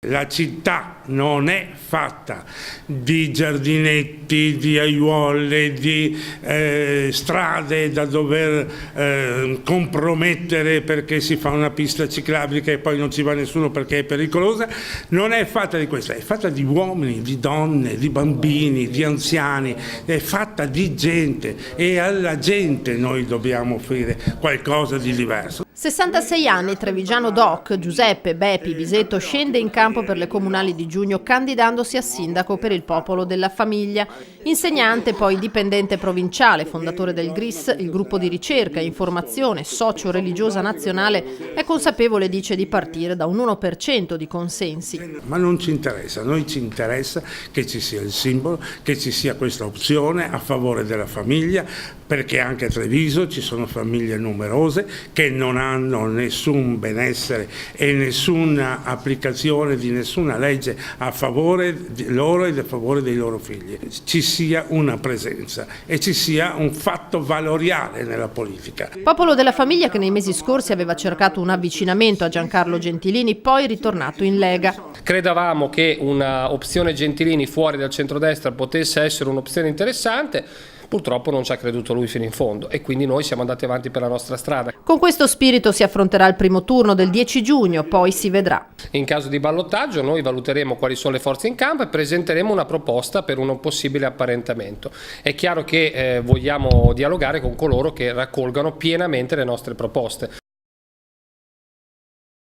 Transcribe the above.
La città non è fatta di giardinetti, di aiuole, di strade da dover compromettere perché si fa una pista ciclabile e poi non ci va nessuno perché è pericolosa. Non è fatta di questo, è fatta di uomini, di donne, di bambini, di anziani, è fatta di gente e alla gente noi dobbiamo offrire qualcosa di diverso. 66 anni, trevigiano doc, Giuseppe Bepi Bisetto scende in campo per le comunali di giugno candidandosi a sindaco per il Popolo della Famiglia. Insegnante, poi dipendente provinciale, fondatore del GRIS, il gruppo di ricerca e informazione socio-religiosa nazionale, è consapevole, dice, di partire da un 1% di consensi. Ma non ci interessa, a noi ci interessa che ci sia il simbolo, che ci sia questa opzione a favore della famiglia, perché anche a Treviso ci sono famiglie numerose che non hanno nessun benessere e nessuna applicazione di nessuna legge a favore di loro e a favore dei loro figli. Ci sia una presenza e ci sia un fatto valoriale nella politica. Popolo della Famiglia che nei mesi scorsi aveva cercato un avvicinamento a Giancarlo Gentilini, poi ritornato in Lega. Credevamo che una opzione Gentilini fuori dal centrodestra potesse essere un'opzione interessante. Purtroppo non ci ha creduto lui fino in fondo e quindi noi siamo andati avanti per la nostra strada. Con questo spirito si affronterà il primo turno del 10 giugno, poi si vedrà. In caso di ballottaggio noi valuteremo quali sono le forze in campo e presenteremo una proposta per un possibile apparentamento. È chiaro che vogliamo dialogare con coloro che raccolgano pienamente le nostre proposte.